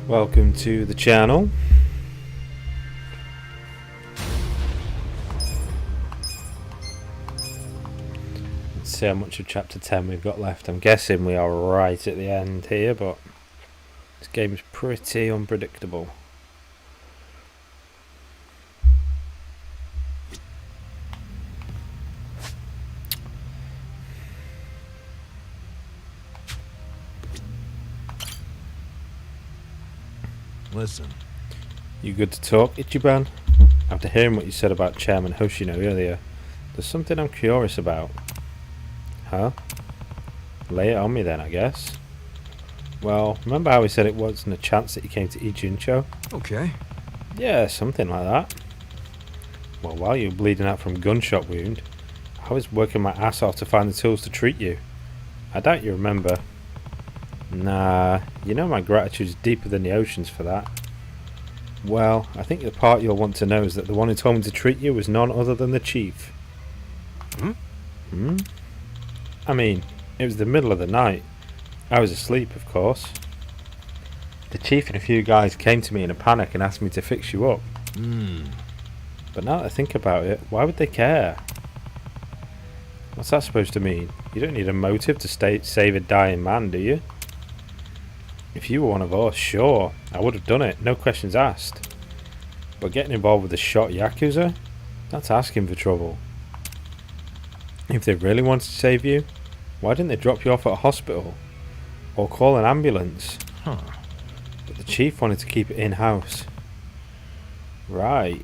Welcome to the channel. Let's see how much of chapter 10 we've got left. I'm guessing we are right at the end here, but this game is pretty unpredictable. Listen. You good to talk, Ichiban? After hearing what you said about Chairman Hoshino earlier, there's something I'm curious about. Huh? Lay it on me then, I guess. Well, remember how he said it wasn't a chance that he came to Ijincho? Okay. Yeah, something like that. Well, while you were bleeding out from a gunshot wound, I was working my ass off to find the tools to treat you. I doubt you remember. Nah, you know my gratitude is deeper than the oceans for that. Well, I think the part you'll want to know is that the one who told me to treat you was none other than the chief. Hmm? I mean, it was the middle of the night. I was asleep, of course. The chief and a few guys came to me in a panic and asked me to fix you up. But now that I think about it, why would they care? What's that supposed to mean? You don't need a motive to save a dying man, do you? If you were one of us, sure, I would have done it, no questions asked. But getting involved with the shot Yakuza? That's asking for trouble. If they really wanted to save you, why didn't they drop you off at a hospital? Or call an ambulance? Huh. But the chief wanted to keep it in-house. Right.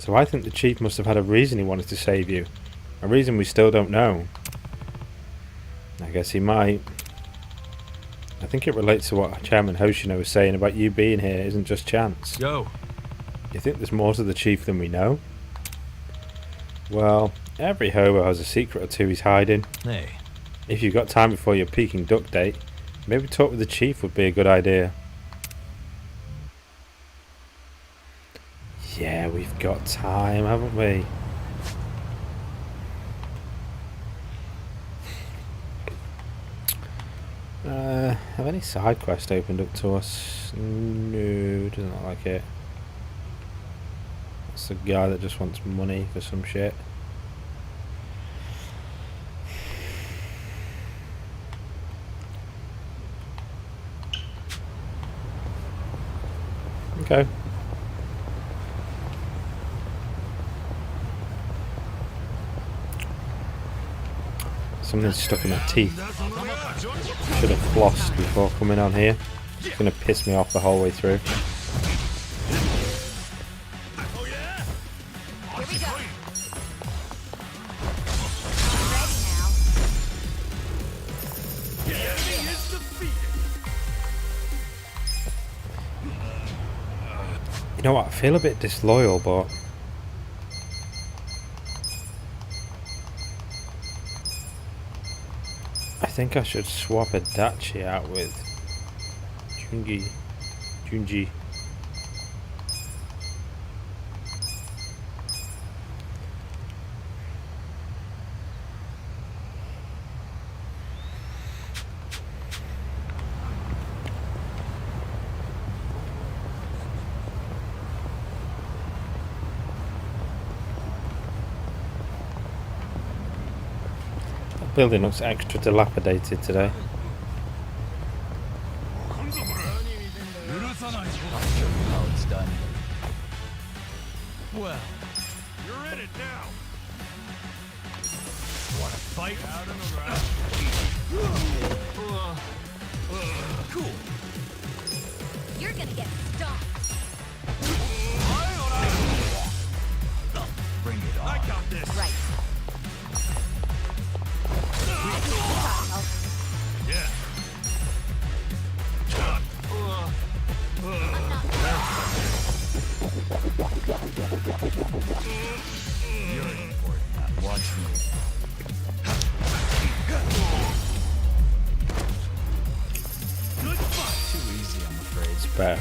So I think the chief must have had a reason he wanted to save you. A reason we still don't know. I guess he might. I think it relates to what Chairman Hoshino was saying about you being here isn't just chance. Go. You think there's more to the chief than we know? Well, every hobo has a secret or two he's hiding. Hey. If you've got time before your Peking duck date, maybe talk with the chief would be a good idea. Yeah, we've got time, haven't we? Have any side quest opened up to us? No, doesn't look like it. That's the guy that just wants money for some shit. Okay. Something's stuck in my teeth. Should have flossed before coming on here. It's gonna piss me off the whole way through. You know what? I feel a bit disloyal, but I think I should swap a Dachi out with Junji. That building looks extra dilapidated today. How it's done. Well, You're in it now. wanna fight? Out on the ground. Cool. You're gonna get stomped. Bring it on. I got this. Right. Yeah. You're important. Now watch me. Good fight. Too easy, I'm afraid. It's better.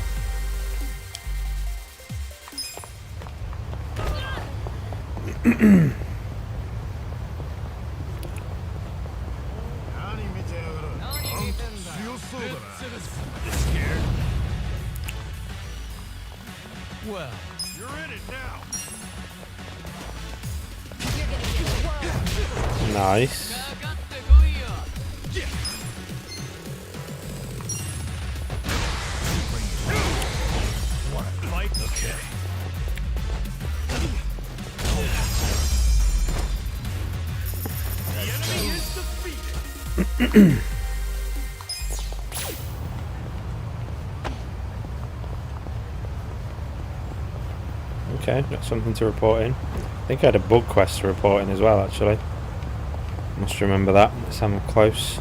Well, You're in it now. You're gonna get whirled. Nice. Want to fight? Okay. The enemy is defeated. Okay, got something to report in. I think I had a bug quest to report in as well, actually. Must remember that. Let's have a close.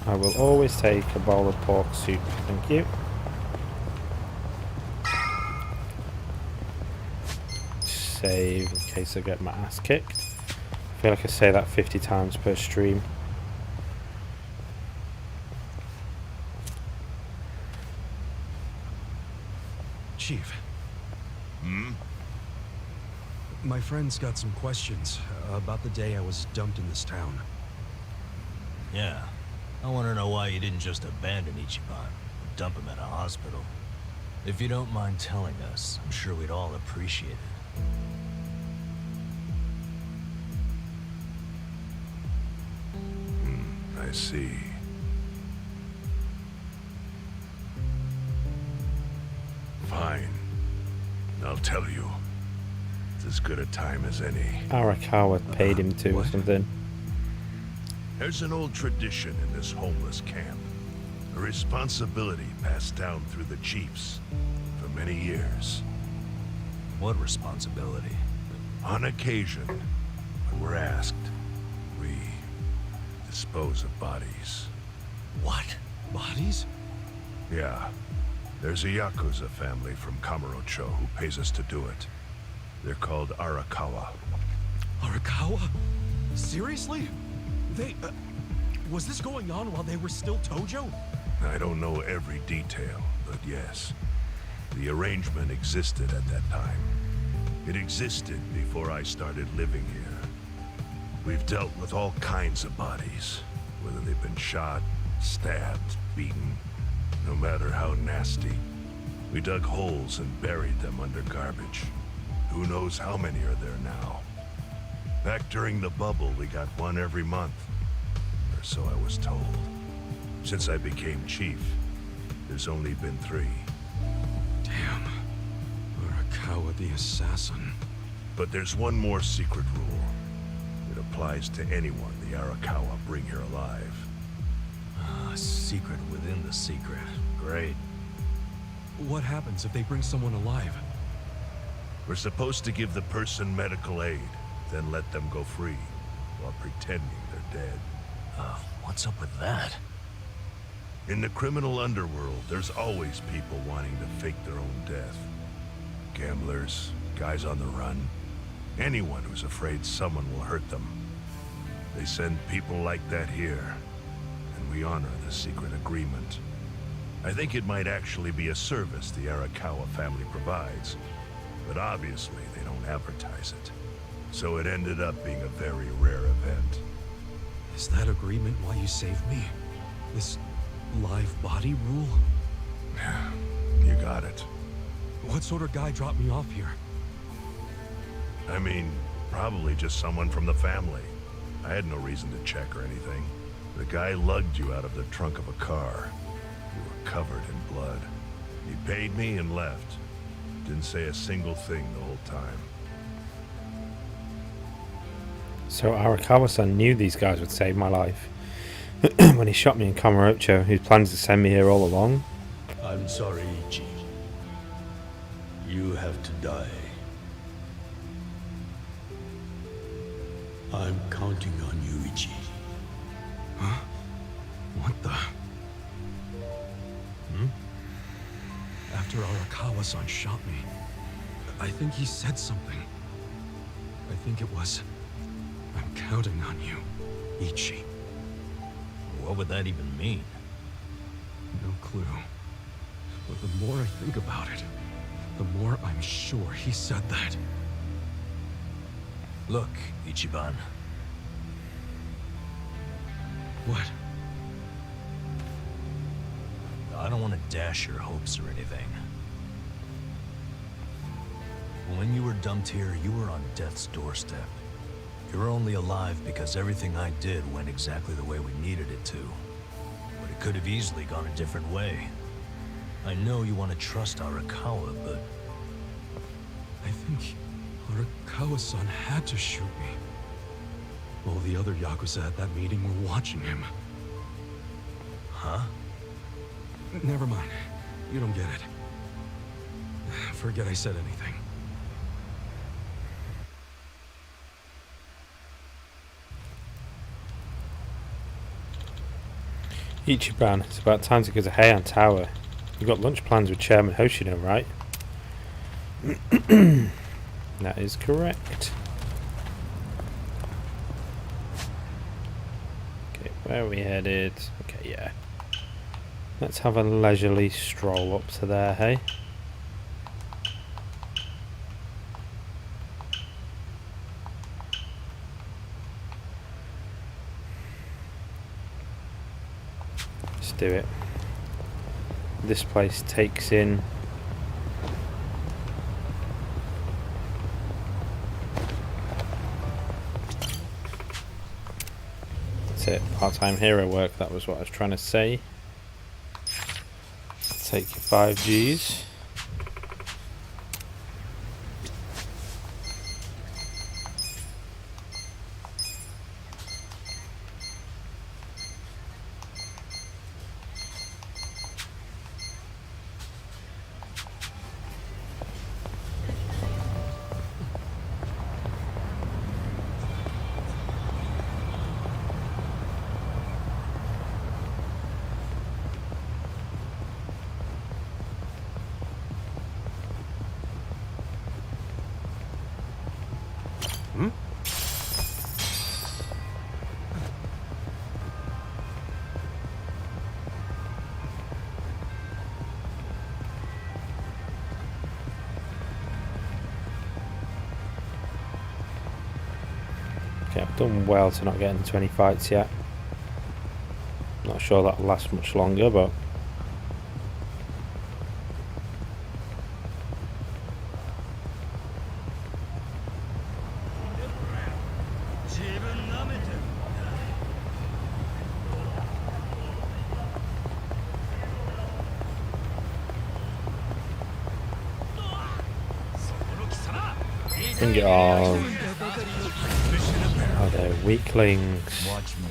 I will always take a bowl of pork soup, thank you. Save in case I get my ass kicked. I feel like I say that 50 times per stream. Chief, Hmm? my friend's got some questions about the day I was dumped in this town. yeah. I want to know why you didn't just abandon Ichiban and dump him at a hospital. If you don't mind telling us, I'm sure we'd all appreciate it. I see. Fine. I'll tell you. It's as good a time as any. Arakawa paid him to or What? something. There's an old tradition in this homeless camp. A responsibility passed down through the chiefs for many years. What responsibility? On occasion, when we're asked, we dispose of bodies. What? Bodies? Yeah. There's a Yakuza family from Kamurocho who pays us to do it. They're called Arakawa. Arakawa? Seriously? They, was this going on while they were still Tojo? I don't know every detail, but yes. The arrangement existed at that time. It existed before I started living here. We've dealt with all kinds of bodies, whether they've been shot, stabbed, beaten, no matter how nasty. We dug holes and buried them under garbage. Who knows how many are there now? Back during the bubble, we got one every month. Or so I was told. Since I became chief, there's only been 3. Damn. Arakawa the assassin. But there's one more secret rule. It applies to anyone the Arakawa bring here alive. A secret within the secret. Great. What happens if they bring someone alive? We're supposed to give the person medical aid, then let them go free, while pretending they're dead. What's up with that? In the criminal underworld, there's always people wanting to fake their own death. Gamblers, guys on the run, anyone who's afraid someone will hurt them. They send people like that here, and we honor the secret agreement. I think it might actually be a service the Arakawa family provides, but obviously they don't advertise it. So it ended up being a very rare event. Is that agreement why you saved me? This live body rule? You got it. What sort of guy dropped me off here? I mean, probably just someone from the family. I had no reason to check or anything. The guy lugged you out of the trunk of a car. You were covered in blood. He paid me and left. Didn't say a single thing the whole time. So Arakawa-san knew these guys would save my life. When he shot me in Kamurocho, he plans to send me here all along. I'm sorry, Ichi. You have to die. I'm counting on you, Ichi. What the? After Arakawa-san shot me, I think he said something. I think it was, I'm counting on you, Ichi. What would that even mean? No clue. But the more I think about it, the more I'm sure he said that. Look, Ichiban. What? I don't want to dash your hopes or anything. When you were dumped here, you were on death's doorstep. You're only alive because everything I did went exactly the way we needed it to. But it could have easily gone a different way. I know you want to trust Arakawa, but... I think Arakawa-san had to shoot me. All the other Yakuza at that meeting were watching him. Huh? Never mind. You don't get it. Forget I said anything. Ichiban, it's about time to go to Heian Tower. You've got lunch plans with Chairman Hoshino, right? That is correct. Okay, where are we headed? Okay, yeah. Let's have a leisurely stroll up to there, hey? Let's do it. This place takes in that's it, part-time hero work, that was what I was trying to say. Take your 5Gs. Okay, I've done well to not get into any fights yet. Not sure that'll last much longer, but bring it on. Oh, they're weaklings. Watch me.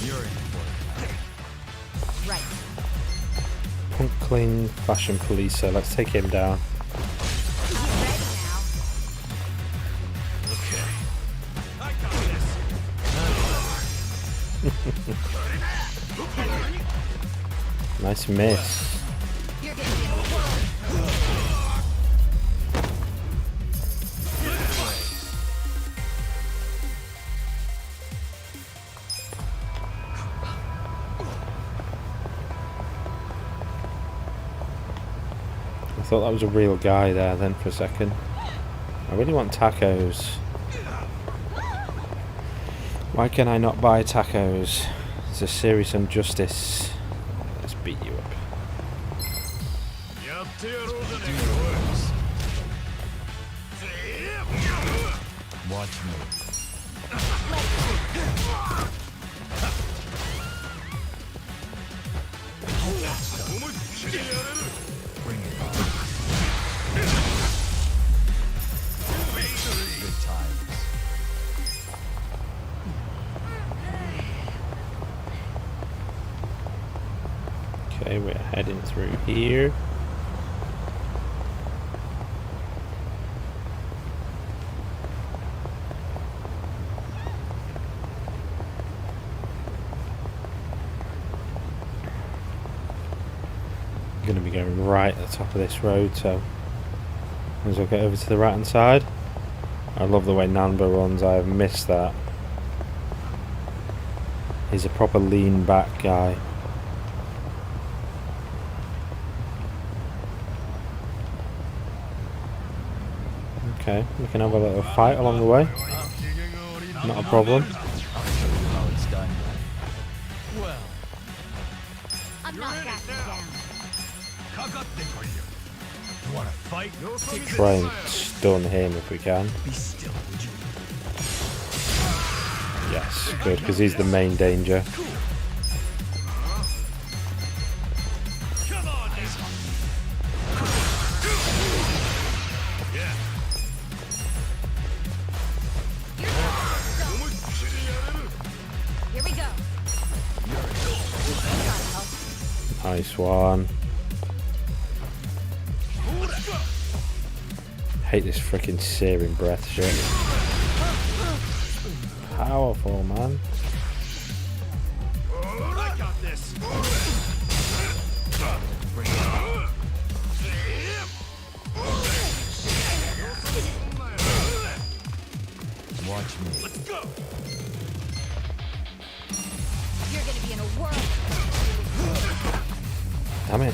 You're in for it. Right. Punkling fashion policer. Let's take him down. I'm ready now. Okay. I got this. Nice miss. You're gonna get a whirl. I thought that was a real guy there then for a second. I really want tacos. Why can I not buy tacos? It's a serious injustice. Let's beat you up. Watch me. Bring it on. Good times. Okay, we're heading through here. Going to be going right at the top of this road, so as well get over to the right hand side. I love the way Nanba runs. I have missed that. He's a proper lean back guy. Okay, we can have a little fight along the way. Not a problem. How it's done. Well, I'm not backing down. you wanna fight? Try and stun him if we can. Be still, would you? Yes, good, because he's the main danger. Here we go. Nice one. Hate this freaking searing breath shit. Powerful, man. I got this. Watch me. Let's go. You're gonna be in a whirl. Damn it.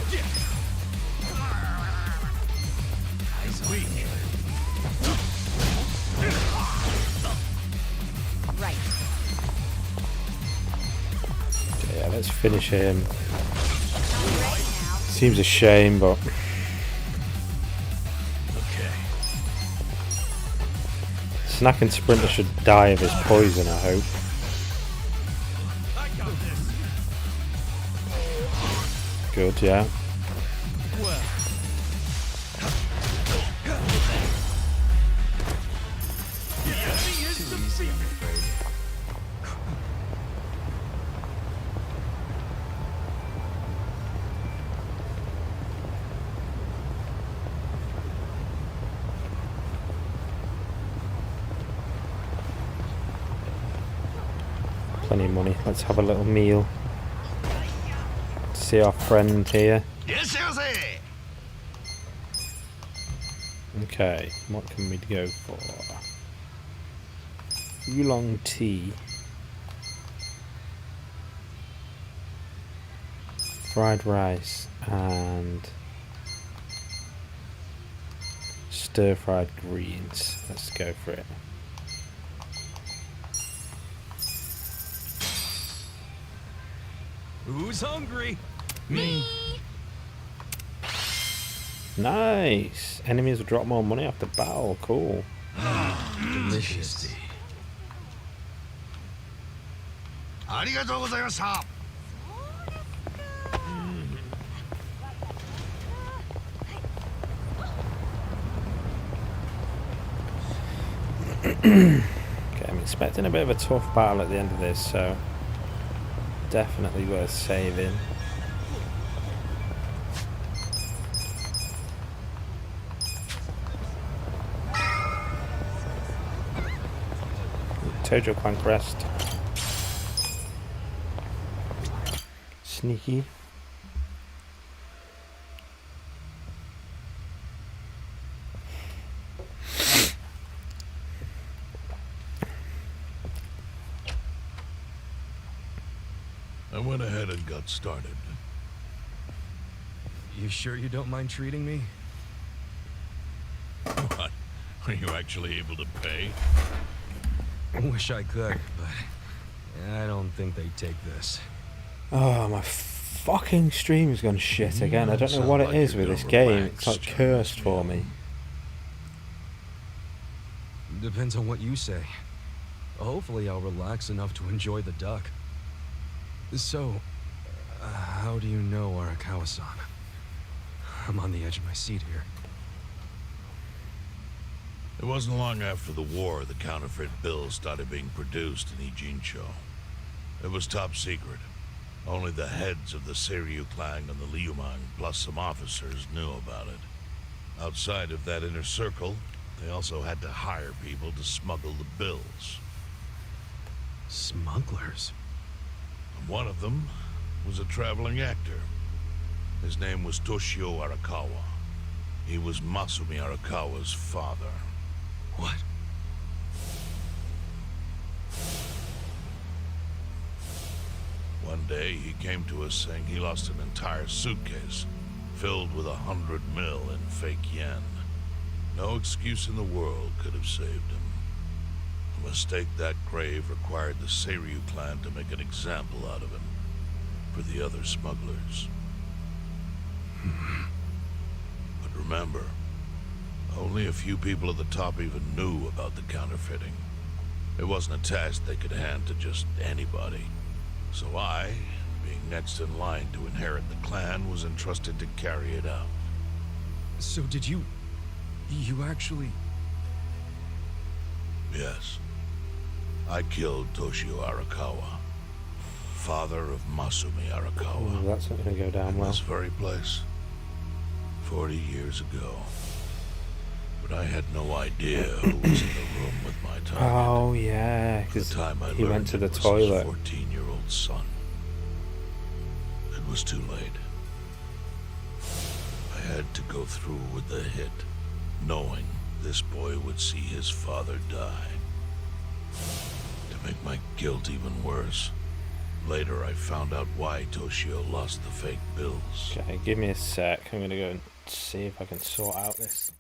Right. Okay, yeah, let's finish him. I'm ready now. Seems a shame, but Okay. Snack and Sprinter should die of his poison, I hope. I got this. Good, yeah. Plenty of money. Let's have a little meal. See our friend here. Yes, yes, Okay, what can we go for? Oolong tea. Fried rice and stir-fried greens. Let's go for it. Who's hungry? Me. Nice! Enemies will drop more money after battle. Cool. Delicious. ありがとうございました。Okay, I'm expecting a bit of a tough battle at the end of this, so definitely worth saving. Tojo Clan Crest. Sneaky. I went ahead and got started. You sure you don't mind treating me? What? Are you actually able to pay? Wish I could, but I don't think they'd take this. Oh, my fucking stream's gone shit again. I don't know what it is with this game. It's like cursed for me. Depends on what you say. Hopefully I'll relax enough to enjoy the duck. So, how do you know Arakawa-san? I'm on the edge of my seat here. It wasn't long after the war the counterfeit bills started being produced in Ijincho. It was top secret. Only the heads of the Seiryu clan and the Liumang, plus some officers, knew about it. Outside of that inner circle, they also had to hire people to smuggle the bills. Smugglers? And one of them was a traveling actor. His name was Toshio Arakawa. He was Masumi Arakawa's father. What? One day, he came to us saying he lost an entire suitcase filled with 100 mil in fake yen. No excuse in the world could have saved him. The mistake that grave required the Seiryu clan to make an example out of him for the other smugglers. But remember, only a few people at the top even knew about the counterfeiting. It wasn't a task they could hand to just anybody. So I, being next in line to inherit the clan, was entrusted to carry it out. So did you actually... Yes. I killed Toshio Arakawa, father of Masumi Oh, Arakawa, that's not going to go down in well. this very place, 40 years ago. But I had no idea who was in the room with my target. Oh yeah, At the because time I he learned went to it the was toilet. his 14-year-old son. It was too late. I had to go through with the hit, knowing this boy would see his father die. To make my guilt even worse, later I found out why Toshio lost the fake bills. Okay, give me a sec. I'm going to go and see if I can sort out this.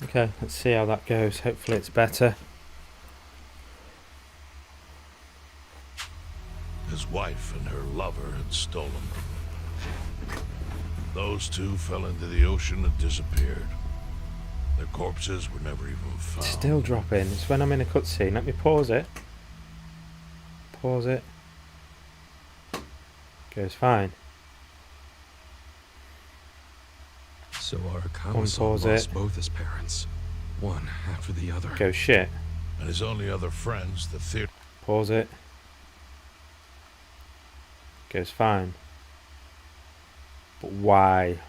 Okay, let's see how that goes. Hopefully it's better. His wife and her lover had stolen them. Those two fell into the ocean and disappeared. Their corpses were never even found. Still dropping. It's when I'm in a cutscene. Let me pause it. Pause it. Goes fine. So Arakawa-san Unpause lost it. both his parents, one after the other. Goes shit. And his only other friends, the theater. Pause it. Goes fine. But why?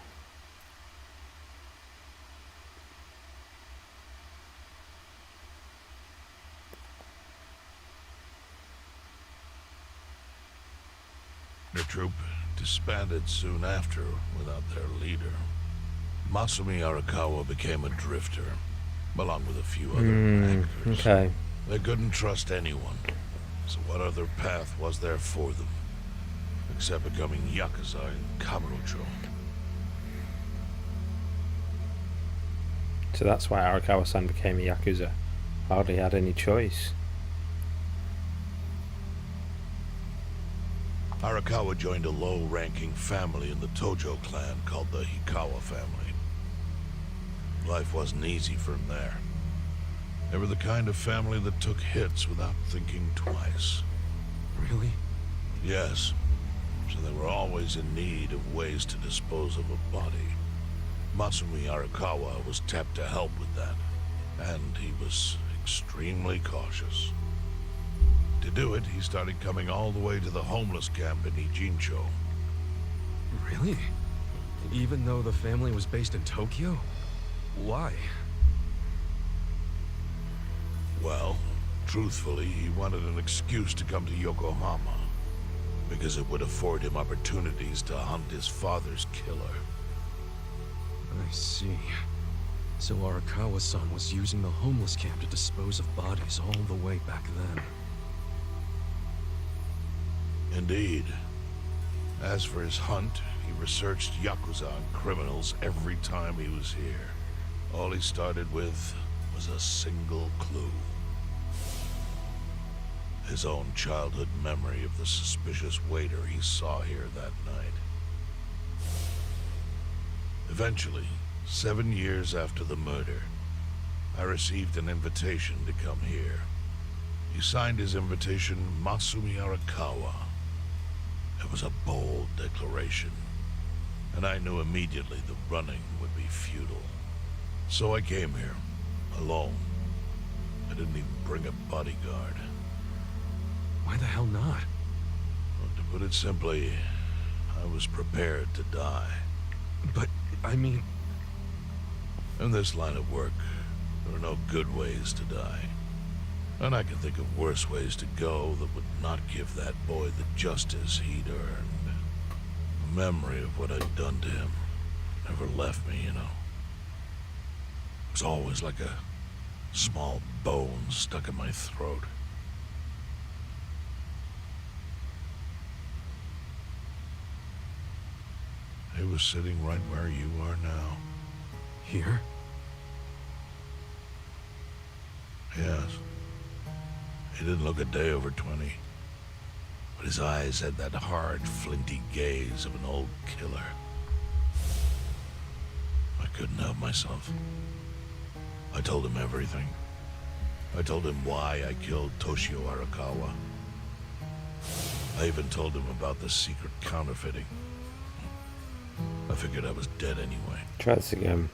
Troop disbanded soon after without their leader. Masumi Arakawa became a drifter, along with a few other actors. Okay. They couldn't trust anyone, so what other path was there for them, except becoming Yakuza in Kamurocho? So that's why Arakawa-san became a Yakuza. Hardly had any choice. Arakawa joined a low-ranking family in the Tojo clan called the Hikawa family. Life wasn't easy for him there. They were the kind of family that took hits without thinking twice. Really? Yes. So they were always in need of ways to dispose of a body. Masumi Arakawa was tapped to help with that. And he was extremely cautious. To do it, he started coming all the way to the homeless camp in Ijincho. Really? Even though the family was based in Tokyo? Why? Well, truthfully, he wanted an excuse to come to Yokohama, because it would afford him opportunities to hunt his father's killer. I see. So Arakawa-san was using the homeless camp to dispose of bodies all the way back then. Indeed. As for his hunt, he researched Yakuza and criminals every time he was here. All he started with was a single clue. His own childhood memory of the suspicious waiter he saw here that night. Eventually, 7 years after the murder, I received an invitation to come here. He signed his invitation Masumi Arakawa. It was a bold declaration, and I knew immediately the running would be futile. So I came here, alone. I didn't even bring a bodyguard. Why the hell not? Well, to put it simply, I was prepared to die. But, I mean... In this line of work, there are no good ways to die. And I can think of worse ways to go that would not give that boy the justice he'd earned. The memory of what I'd done to him never left me, you know. It was always like a small bone stuck in my throat. He was sitting right where you are now. Here? Yes. He didn't look a day over 20. But his eyes had that hard, flinty gaze of an old killer. I couldn't help myself. I told him everything. I told him why I killed Toshio Arakawa. I even told him about the secret counterfeiting. I figured I was dead anyway. Try this again.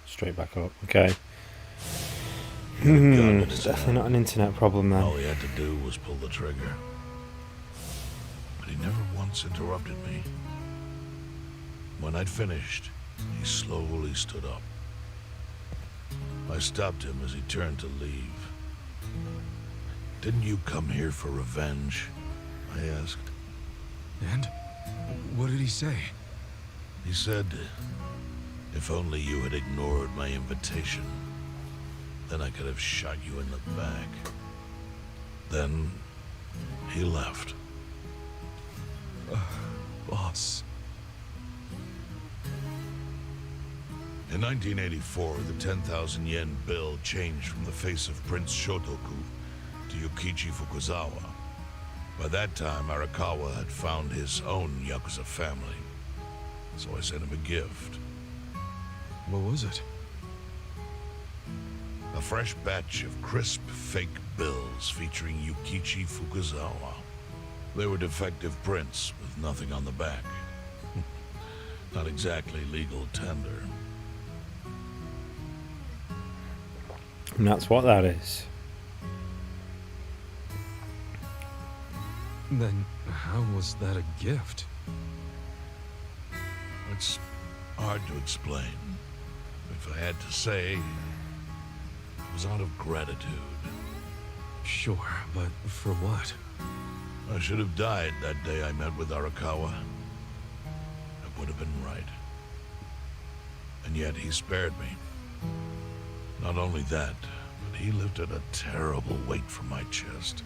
Straight back up. Okay. It's definitely not an internet problem then. All he had to do was pull the trigger. But he never once interrupted me. When I'd finished, he slowly stood up. I stopped him as he turned to leave. "Didn't you come here for revenge?" I asked. And? What did he say? He said, "If only you had ignored my invitation, then I could have shot you in the back." Then he left. Boss. In 1984, the 10,000 yen bill changed from the face of Prince Shotoku to Yukichi Fukuzawa. By that time, Arakawa had found his own Yakuza family, so I sent him a gift. What was it? A fresh batch of crisp, fake bills featuring Yukichi Fukuzawa. They were defective prints with nothing on the back. Not exactly legal tender. And that's what that is. Then how was that a gift? It's hard to explain. If I had to say, it was out of gratitude. Sure, but for what? I should have died that day I met with Arakawa. It would have been right. And yet he spared me. Not only that, but he lifted a terrible weight from my chest.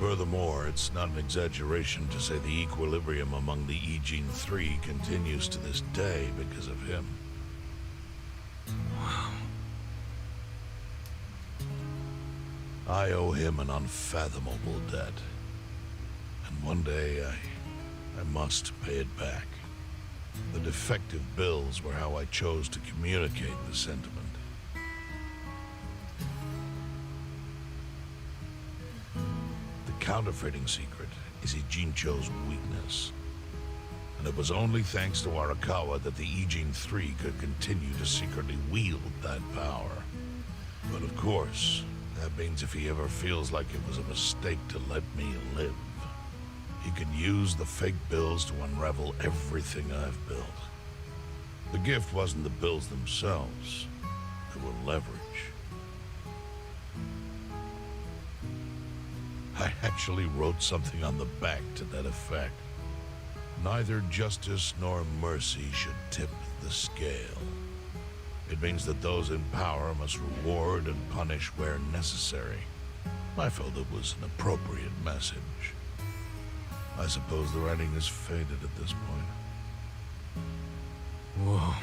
Furthermore, it's not an exaggeration to say the equilibrium among the Ijin Three continues to this day because of him. Wow. I owe him an unfathomable debt. And one day, I must pay it back. The defective bills were how I chose to communicate the sentiment. The counterfeiting secret is Ijincho's weakness. And And it was only thanks to Arakawa that the Ijin III could continue to secretly wield that power. But of course, that means if he ever feels like it was a mistake to let me live, he can use the fake bills to unravel everything I've built. The gift wasn't the bills themselves. They were leverage. I actually wrote something on the back to that effect. Neither justice nor mercy should tip the scale. It means that those in power must reward and punish where necessary. I felt it was an appropriate message. I suppose the writing is faded at this point. Whoa.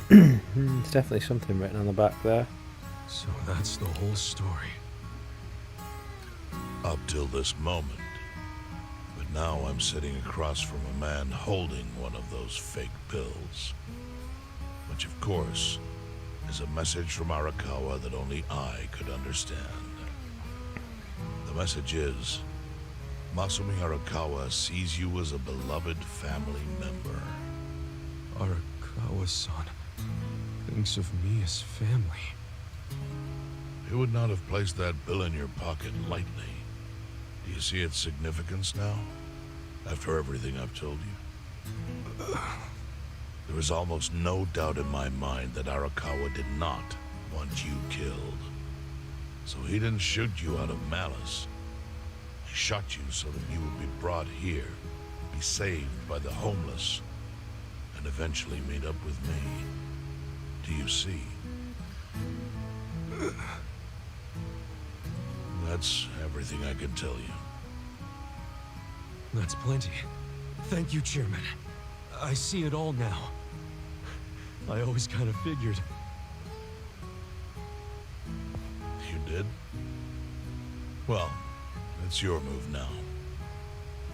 There's definitely something written on the back there. So that's the whole story. Up till this moment. But now I'm sitting across from a man holding one of those fake bills. Which, of course, is a message from Arakawa that only I could understand. The message is, Masumi Arakawa sees you as a beloved family member. Arakawa-san thinks of me as family. He would not have placed that bill in your pocket lightly. Do you see its significance now? After everything I've told you? There is almost no doubt in my mind that Arakawa did not want you killed. So he didn't shoot you out of malice. He shot you so that you would be brought here, be saved by the homeless, and eventually meet up with me. Do you see? That's everything I can tell you. That's plenty. Thank you, Chairman. I see it all now. I always kind of figured. You did? Well, it's your move now.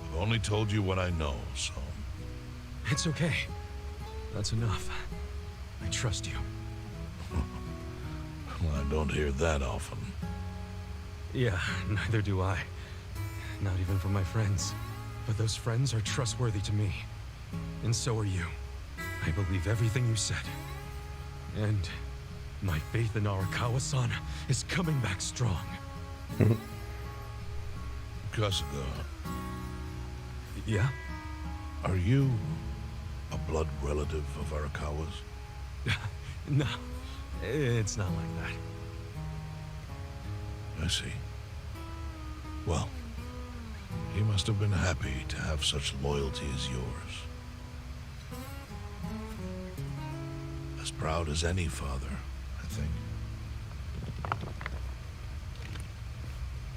I've only told you what I know, so... It's okay. That's enough. I trust you. Well, I don't hear that often. Yeah, neither do I. Not even from my friends. But those friends are trustworthy to me. And so are you. I believe everything you said. And my faith in Arakawa-san is coming back strong. Kasuga, Yeah? are you a blood relative of Arakawa's? No, it's not like that. I see. Well, he must have been happy to have such loyalty as yours. As proud as any father, I think.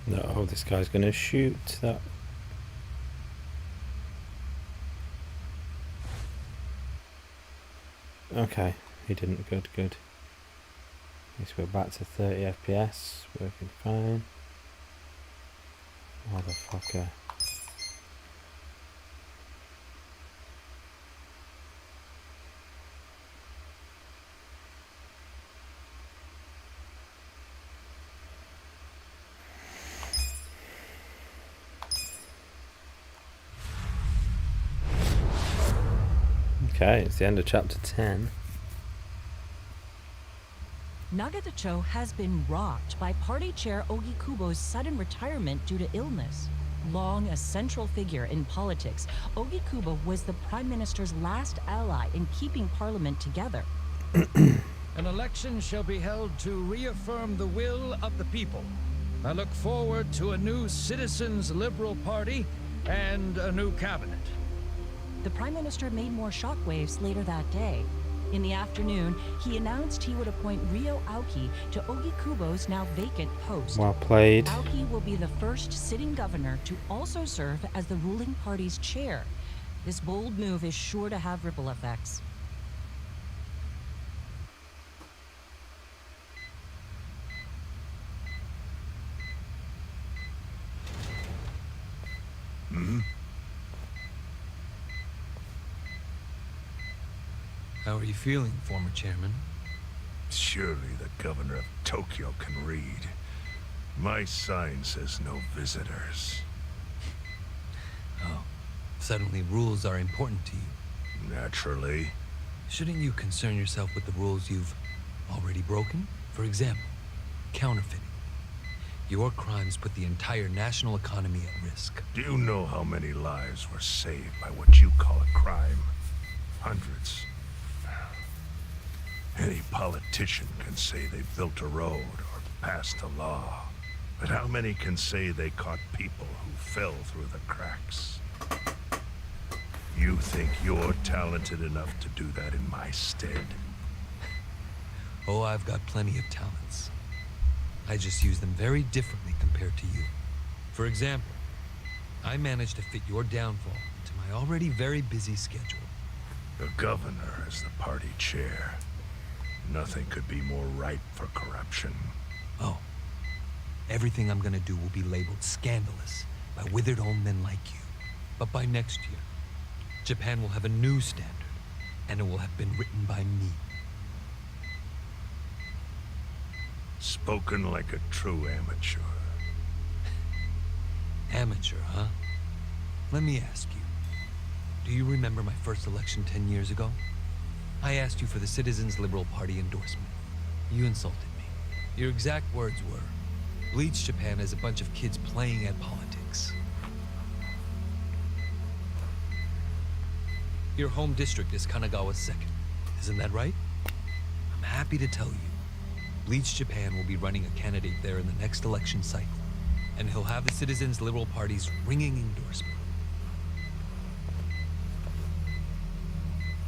No, this guy's gonna shoot that. Okay, he didn't. Good, good. At least we're back to 30 FPS. Working fine. Motherfucker. Okay, it's the end of chapter 10. Nagatacho has been rocked by party chair Ogi Kubo's sudden retirement due to illness. Long a central figure in politics, Ogi Kubo was the Prime Minister's last ally in keeping Parliament together. An election shall be held to reaffirm the will of the people. I look forward to a new Citizens Liberal Party and a new cabinet. The Prime Minister made more shockwaves later that day. In the afternoon, he announced he would appoint Ryo Aoki to Ogi Kubo's now vacant post. Well played. Aoki will be the first sitting governor to also serve as the ruling party's chair. This bold move is sure to have ripple effects. How are you feeling, former chairman? Surely the governor of Tokyo can read. My sign says no visitors. Suddenly rules are important to you. Naturally. Shouldn't you concern yourself with the rules you've already broken? For example, counterfeiting. Your crimes put the entire national economy at risk. Do you know how many lives were saved by what you call a crime? Hundreds. Any politician can say they built a road or passed a law. But how many can say they caught people who fell through the cracks? You think you're talented enough to do that in my stead? Oh, I've got plenty of talents. I just use them very differently compared to you. For example, I managed to fit your downfall into my already very busy schedule. The governor is the party chair. Nothing could be more ripe for corruption. Oh. Everything I'm gonna do will be labeled scandalous by withered old men like you. But by next year, Japan will have a new standard, and it will have been written by me. Spoken like a true amateur. Amateur, huh? Let me ask you. Do you remember my first election 10 years ago? I asked you for the Citizens Liberal Party endorsement. You insulted me. Your exact words were, Bleach Japan is a bunch of kids playing at politics. Your home district is Kanagawa's second. Isn't that right? I'm happy to tell you, Bleach Japan will be running a candidate there in the next election cycle, and he'll have the Citizens Liberal Party's ringing endorsement.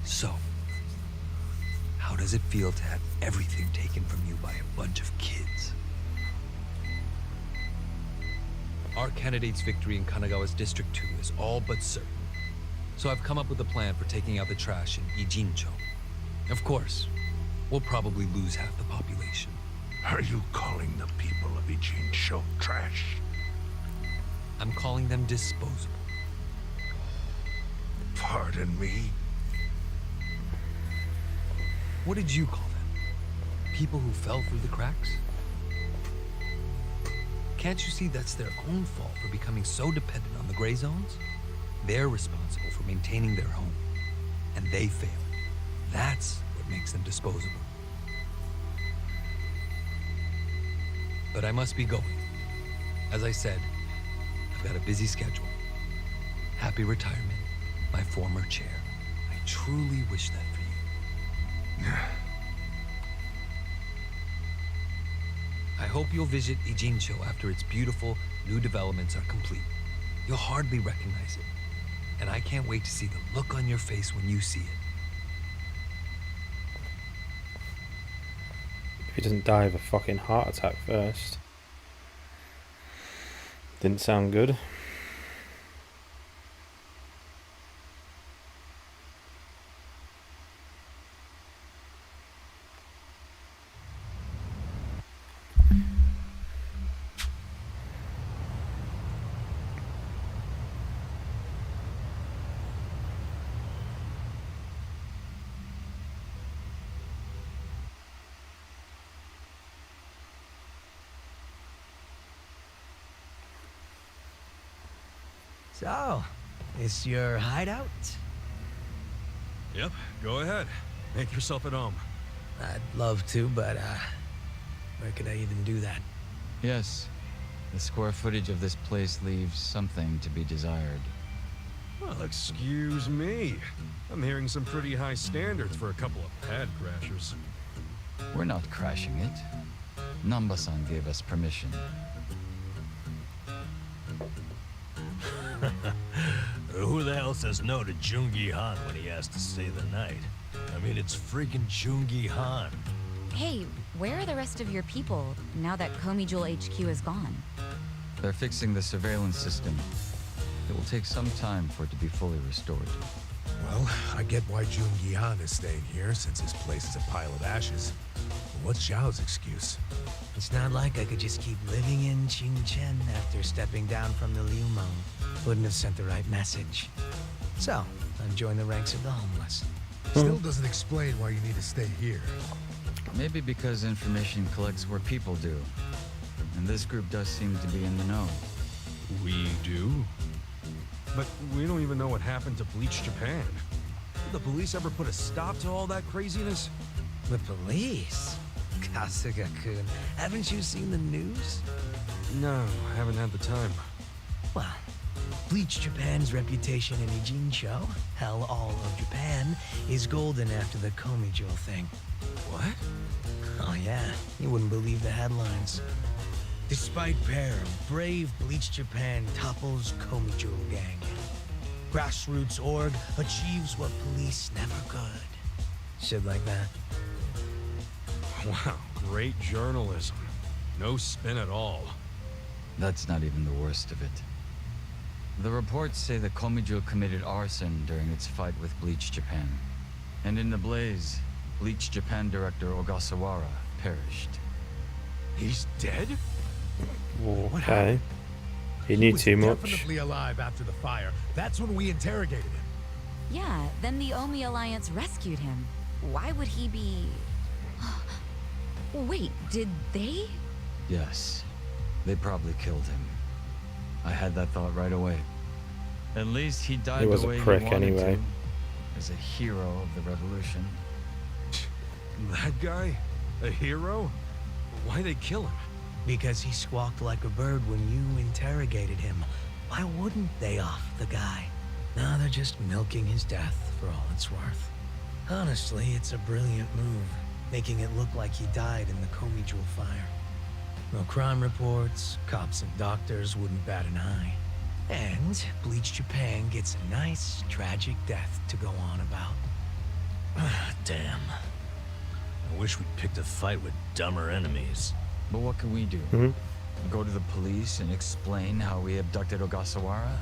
So, how does it feel to have everything taken from you by a bunch of kids? Our candidate's victory in Kanagawa's District 2 is all but certain. So I've come up with a plan for taking out the trash in Ijincho. Of course, we'll probably lose half the population. Are you calling the people of Ijincho trash? I'm calling them disposable. Pardon me? What did you call them? People who fell through the cracks? Can't you see that's their own fault for becoming so dependent on the gray zones? They're responsible for maintaining their home, and they fail. That's what makes them disposable. But I must be going. As I said, I've got a busy schedule. Happy retirement, my former chair. I truly wish that for you. I hope you'll visit Ijincho after its beautiful new developments are complete. You'll hardly recognize it, and I can't wait to see the look on your face when you see it. If he doesn't die of a fucking heart attack first. Didn't sound good. So, it's your hideout? Yep, go ahead. Make yourself at home. I'd love to, but, where could I even do that? Yes. The square footage of this place leaves something to be desired. Well, excuse me. I'm hearing some pretty high standards for a couple of pad crashers. We're not crashing it. Nanba-san gave us permission. Who the hell says no to Jungi Han when he asks to stay the night? I mean, it's freaking Jungi Han. Hey, where are the rest of your people now that Komi Jewel HQ is gone? They're fixing the surveillance system. It will take some time for it to be fully restored. Well, I get why Jungi Han is staying here, since his place is a pile of ashes. But what's Xiao's excuse? It's not like I could just keep living in Qingchen after stepping down from the Liu Meng. Wouldn't have sent the right message. So, I joined the ranks of the homeless. Still doesn't explain why you need to stay here. Maybe because information collects where people do. And this group does seem to be in the know. We do? But we don't even know what happened to Bleach Japan. Did the police ever put a stop to all that craziness? The police? Kasuga-kun, haven't you seen the news? No, haven't had the time. Well, Bleach Japan's reputation in Ijincho, hell, all of Japan, is golden after the Komijul thing. What? Oh yeah, you wouldn't believe the headlines. Despite peril, brave Bleach Japan topples Komijul gang. Grassroots org achieves what police never could. Shit like that. Wow, great journalism. No spin at all. That's not even the worst of it. The reports say that Komijul committed arson during its fight with Bleach Japan. And in the blaze, Bleach Japan director Ogasawara perished. He's dead? Okay. He knew too much. Definitely alive after the fire. That's when we interrogated him. Yeah, then the Omi Alliance rescued him. Why would he be... Wait, did they? Yes, they probably killed him. I had that thought right away. At least he died He was the a way prick he wanted anyway. to, as a hero of the revolution. That guy? A hero? Why'd they kill him? Because he squawked like a bird when you interrogated him. Why wouldn't they off the guy? Now they're just milking his death for all it's worth. Honestly, it's a brilliant move, making it look like he died in the Komijul fire. No crime reports, cops and doctors wouldn't bat an eye. And Bleach Japan gets a nice, tragic death to go on about. Damn. I wish we'd picked a fight with dumber enemies. But what can we do? Go to the police and explain how we abducted Ogasawara?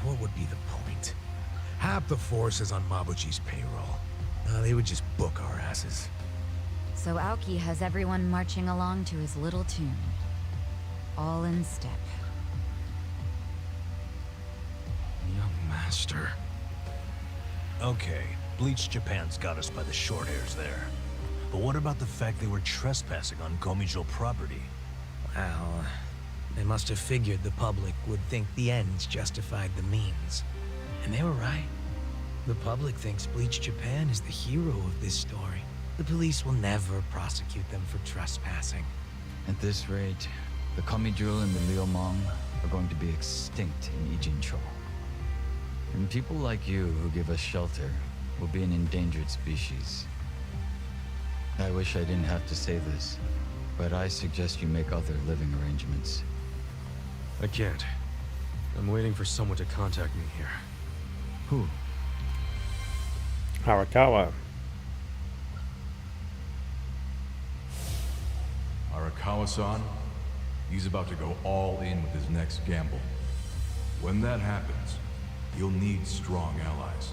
What would be the point? Half the force is on Mabuchi's payroll. They would just book our asses. So Aoki has everyone marching along to his little tune. All in step. Young master. Okay, Bleach Japan's got us by the short hairs there. But what about the fact they were trespassing on Komijul property? Well, they must have figured the public would think the ends justified the means. And they were right. The public thinks Bleach Japan is the hero of this story. The police will never prosecute them for trespassing. At this rate, the Komijul and the Liumang are going to be extinct in Ijincho. And people like you who give us shelter will be an endangered species. I wish I didn't have to say this, but I suggest you make other living arrangements. I can't. I'm waiting for someone to contact me here. Who? Arakawa. Arakawa-san, he's about to go all in with his next gamble. When that happens, you'll need strong allies.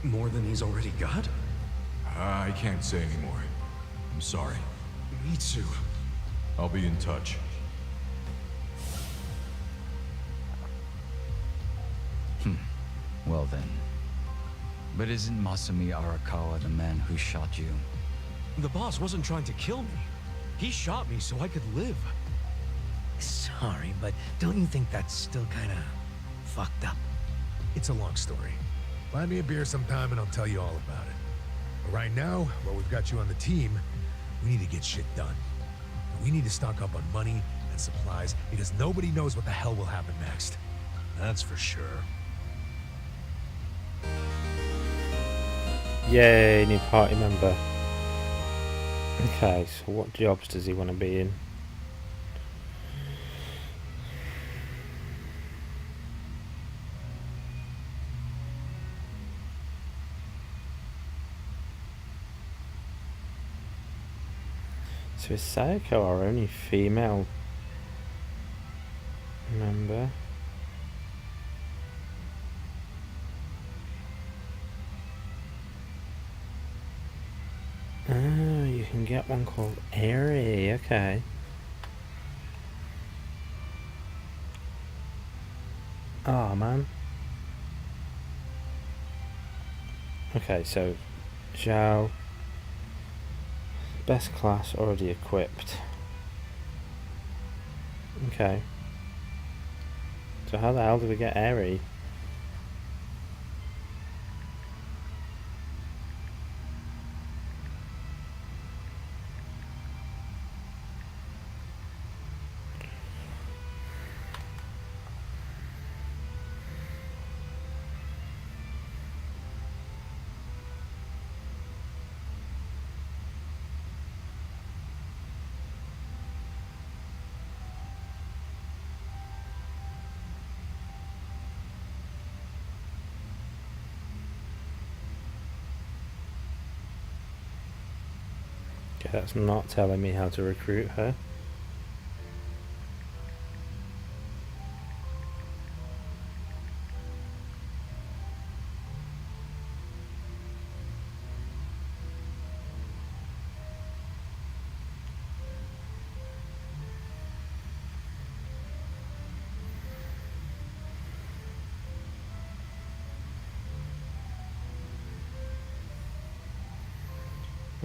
More than he's already got? I can't say anymore. I'm sorry. Me too. I'll be in touch. Well then. But isn't Masumi Arakawa the man who shot you? The boss wasn't trying to kill me. He shot me so I could live. Sorry, but don't you think that's still kinda fucked up? It's a long story. Buy me a beer sometime and I'll tell you all about it. But right now, while we've got you on the team, we need to get shit done. And we need to stock up on money and supplies because nobody knows what the hell will happen next. That's for sure. Yay, new party member. Okay, so what jobs does he want to be in? So is Sayako our only female member? Oh, you can get one called Airy, okay. Oh man. Okay, so Zhao, best class already equipped. Okay. So how the hell did we get Eri? Okay, that's not telling me how to recruit her.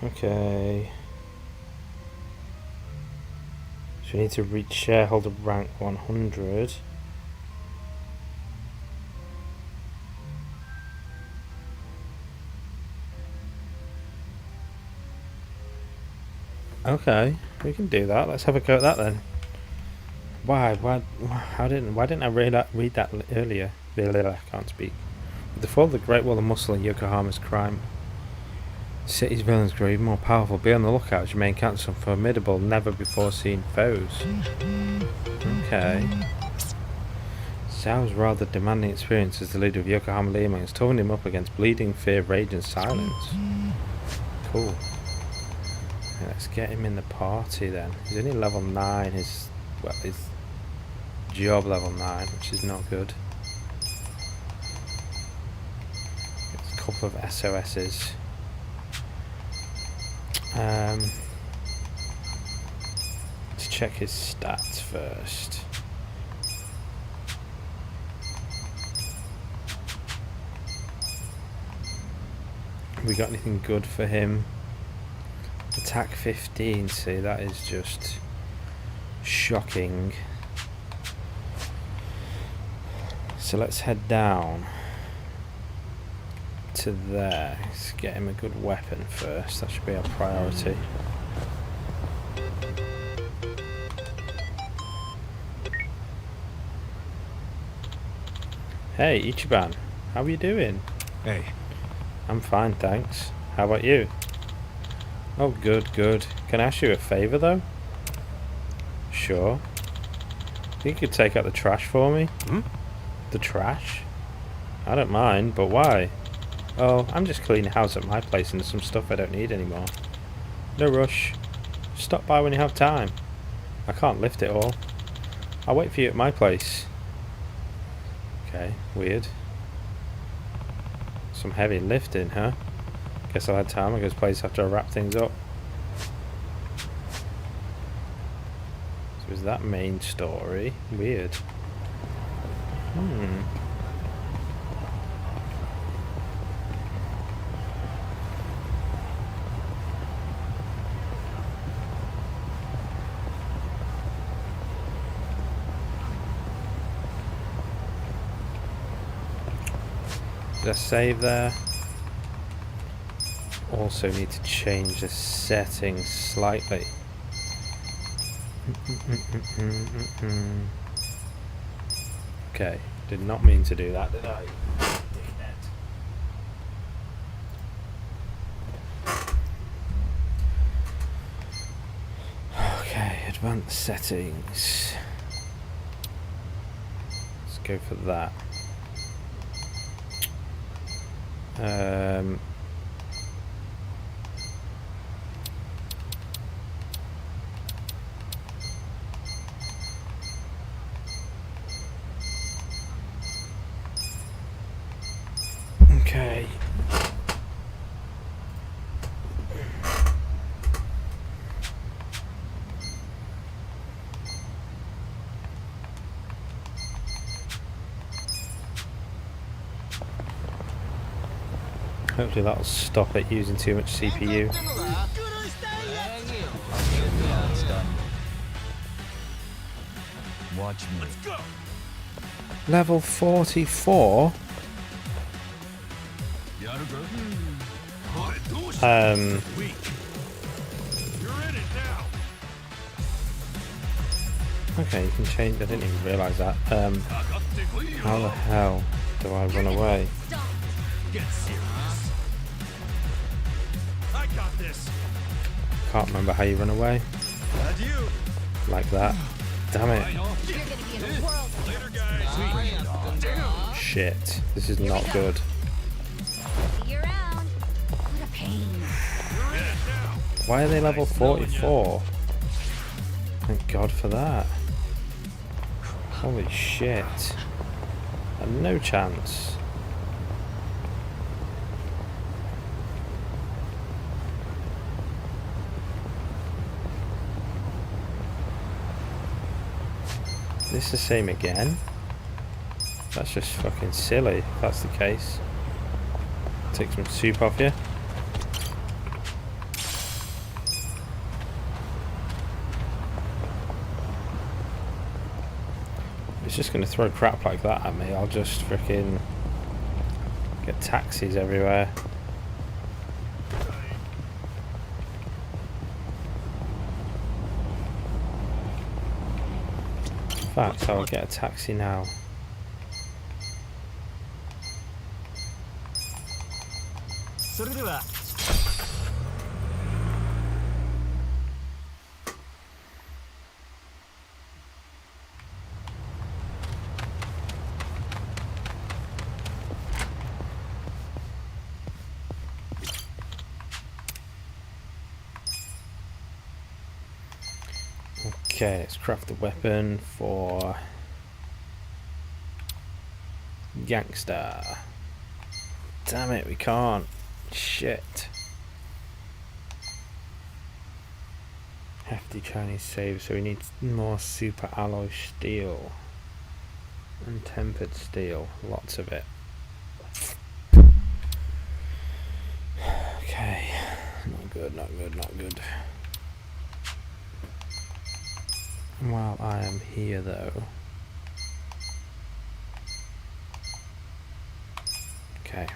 Okay. So we need to reach shareholder rank 100. Okay, we can do that. Let's have a go at that then. Why didn't I read that earlier? I can't speak. With the fall of the Great Wall of Muscle and Yokohama's crime, the city's villains grow even more powerful. Be on the lookout as you may encounter some formidable, never-before-seen foes. Okay. Sounds rather demanding experience as the leader of Yokohama Lehman is turning him up against bleeding fear, rage and silence. Cool. Yeah, let's get him in the party then. He's only level 9, his job level 9, which is not good. It's a couple of SOSs. Let's check his stats first. Have we got anything good for him? Attack 15, see, that is just shocking. So let's head down to there. Let's get him a good weapon first, that should be our priority. Hey Ichiban, how are you doing? Hey. I'm fine, thanks. How about you? Oh, good, good. Can I ask you a favour, though? Sure. Think you could take out the trash for me? Hmm? The trash? I don't mind, but why? Oh, I'm just cleaning house at my place and there's some stuff I don't need anymore. No rush. Stop by when you have time. I can't lift it all. I'll wait for you at my place. Okay, weird. Some heavy lifting, huh? Guess I'll have time. I go to his place after I wrap things up. So is that main story? Weird. Did I save there? Also need to change the settings slightly. Okay, did not mean to do that, did I? Okay, advanced settings. Let's go for that. Okay. Hopefully that'll stop it using too much CPU. Watch me. Let's go. Level 44? Okay, you can change. I didn't even realise that. How the hell do I run away? Get serious. I got this. Can't remember how you run away. Adieu. Like that. Damn it. You're gonna be in a world. Later, guys. Shit. This is not good. See you around. What a pain. Why are they level 44? Thank God for that. Holy shit. And no chance. This is the same again? That's just fucking silly if that's the case. Take some soup off you. It's just going to throw crap like that at me. I'll just freaking get taxis everywhere. In fact, I'll get a taxi now. Okay, let's craft a weapon for Gangster. Damn it, we can't. Shit. Hefty Chinese save, so we need more super alloy steel. And tempered steel, lots of it. Okay, not good, not good, not good. While I am here though. Okay.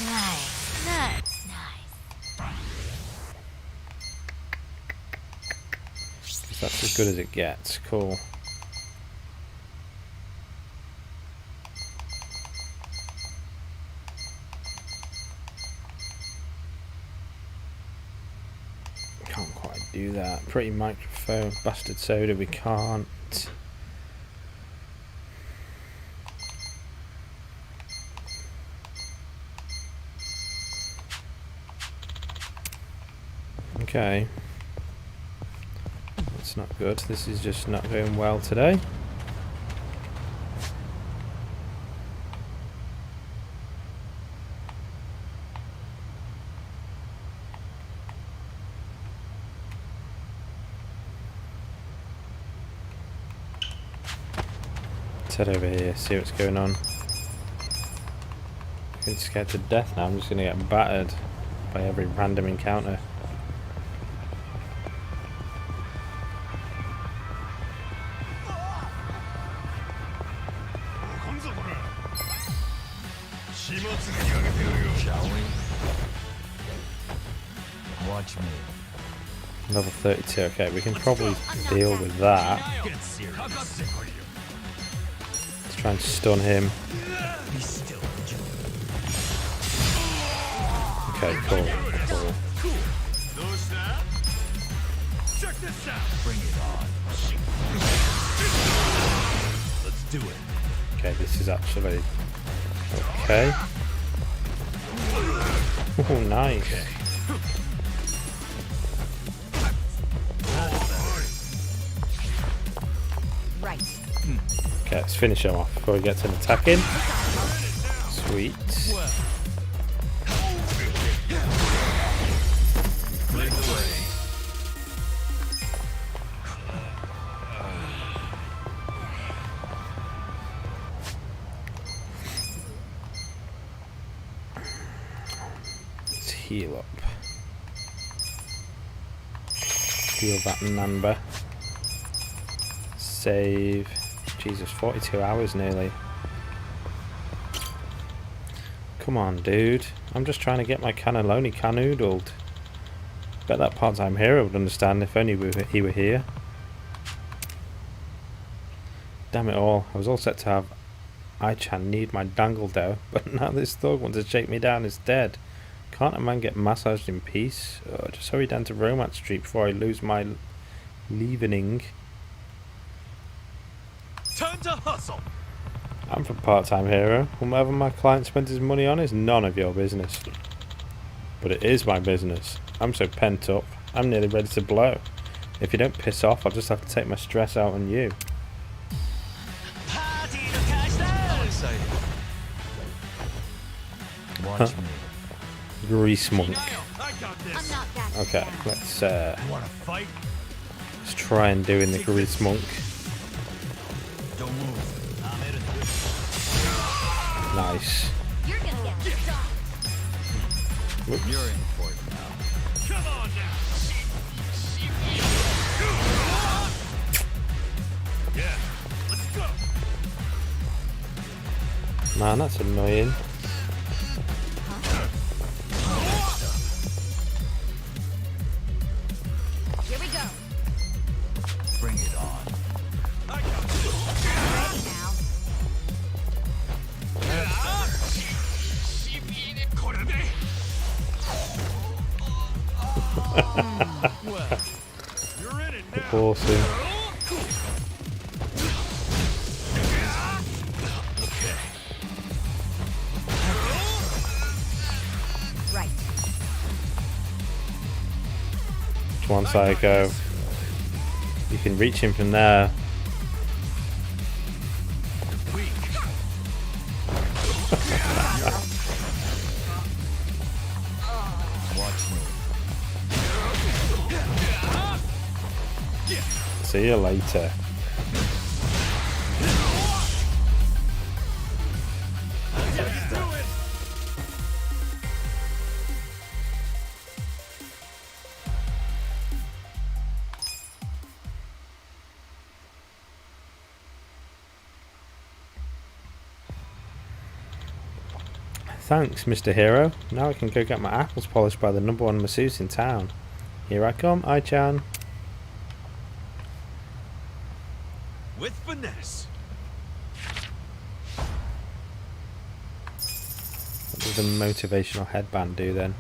Nice. That's nice. That's as good as it gets. Cool. Can't quite do that. Pretty microphone. Bastard soda. We can't. Okay. That's not good. This is just not going well today. Let's head over here, see what's going on. I'm scared to death now. I'm just going to get battered by every random encounter. Shall we? Watch me. Level 32. Okay, we can probably deal with that. Let's try and stun him. Okay, cool. Check this out. Bring it on. Let's do it. Okay, this is actually okay. Oh, nice. Right. Okay, let's finish him off before he gets an attack in. Sweet. Let's heal up. Heal that Nanba. Save. Jesus, 42 hours nearly. Come on, dude. I'm just trying to get my cannelloni canoodled. Bet that part-time hero would understand if only he were here. Damn it all. I was all set to have I-chan need my dangle dough, but now this thug wants to shake me down instead. Can't a man get massaged in peace? Just hurry down to Romance Street before I lose my leavening. Time to hustle. I'm for part-time hero. Whatever my client spends his money on is none of your business. But it is my business. I'm so pent up, I'm nearly ready to blow. If you don't piss off, I'll just have to take my stress out on you. How exciting. Watch me. Grease monk. I got this. I'm not that Okay, bad. Want to fight? let's try and do in the grease monk. Don't move. Nice. You're gonna get stopped. You're in for it now. Come on now. Yeah, let's go. Man, that's annoying. Here we go. Bring it on. I got this. Ready now. Well, you're in it now. Awesome. Right. Once I go, you can reach him from there. Watch me. See you later. Thanks, Mr. Hero. Now I can go get my apples polished by the #1 masseuse in town. Here I come, I-chan. With finesse. What does the motivational headband do then?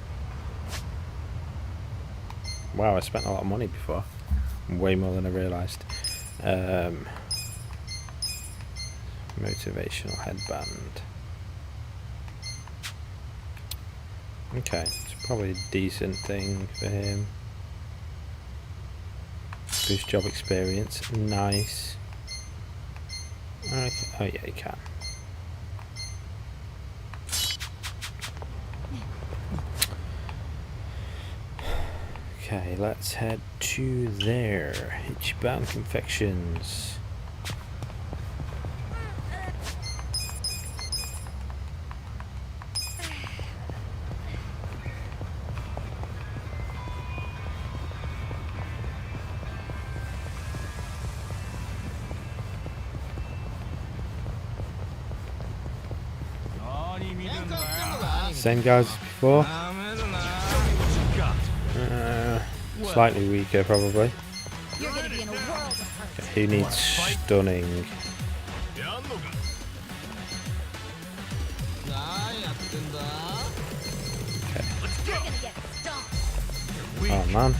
Wow, I spent a lot of money before. Way more than I realised. Motivational headband. Okay, it's probably a decent thing for him. Boost job experience. Nice. Okay. Oh yeah, you can. Okay, let's head to there. Ichiban Confections. Same guys as before. Slightly weaker, probably. You're gonna be in a world of hurt. Okay, who needs stunning? You're gonna get stomped. Oh man.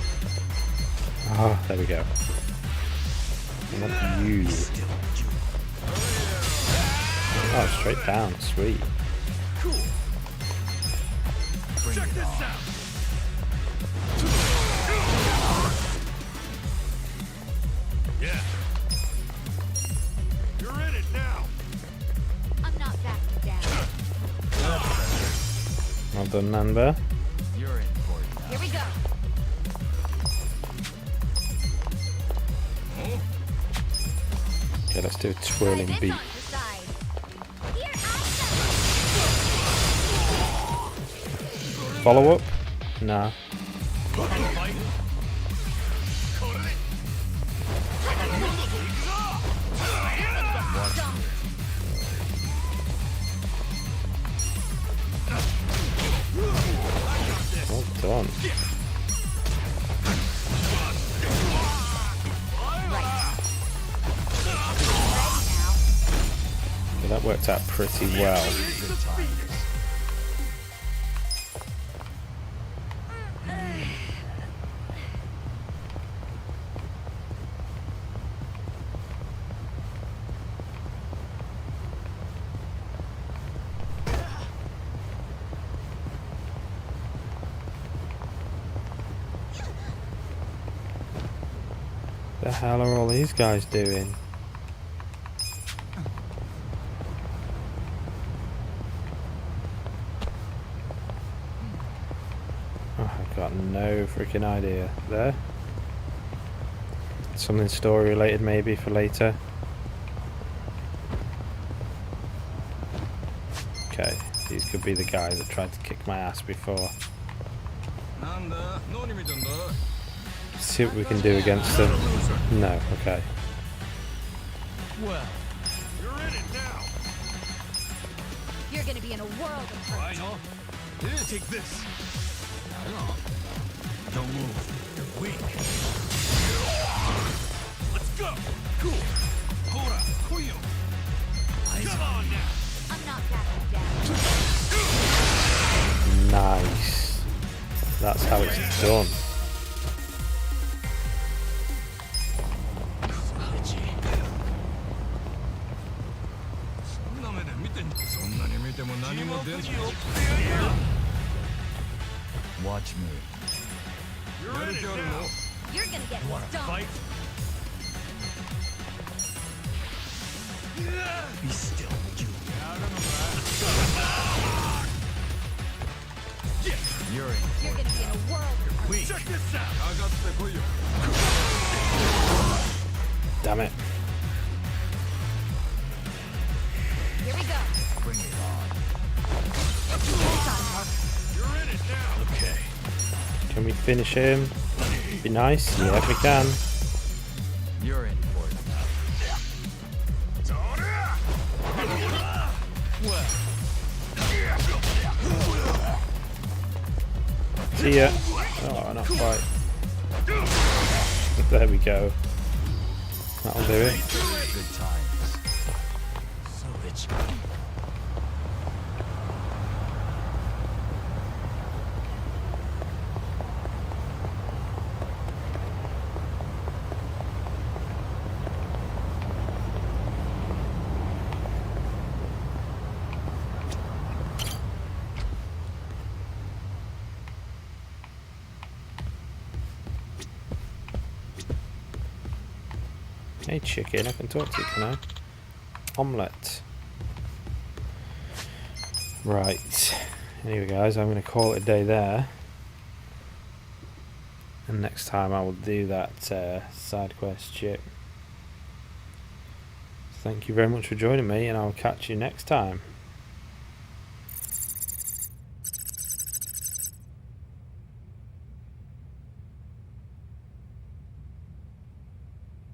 Oh, there we go. I want you. Oh, straight down. Sweet. Check this out. Yeah. You're in it now. I'm not backing down. Well done, Nanba. You're in for it now. Here we go. Okay, let's do a twirling beat. Follow up? Nah. on. Well, that worked out pretty well. The hell are all these guys doing? Oh, I've got no freaking idea. There? Something story related maybe for later. Okay, these could be the guys that tried to kick my ass before. See what we can do against them. No, okay. Well, you're in it now. You're gonna be in a world of hurt. I know. Here, take this. Don't move. You're weak. Let's go. Cool. Hora, Kuyo. Come on now. I'm not backing down. Nice. That's how it's done. Watch me. You're in it now. You're gonna get You wanna stomped. fight? Be still, you. You're in. You're gonna be in a world of hurt. Check this out. Damn it. Here we go. Bring it on. You're in it now. Okay. Can we finish him? Be nice. Yeah, we can. You're in for it. See ya. Oh, not quite. There we go. That'll do it. Good times. So bitch. Hey chicken, I can talk to you, can I? Omelette. Right. Anyway guys, I'm going to call it a day there. And next time I will do that side quest shit. Thank you very much for joining me, and I'll catch you next time.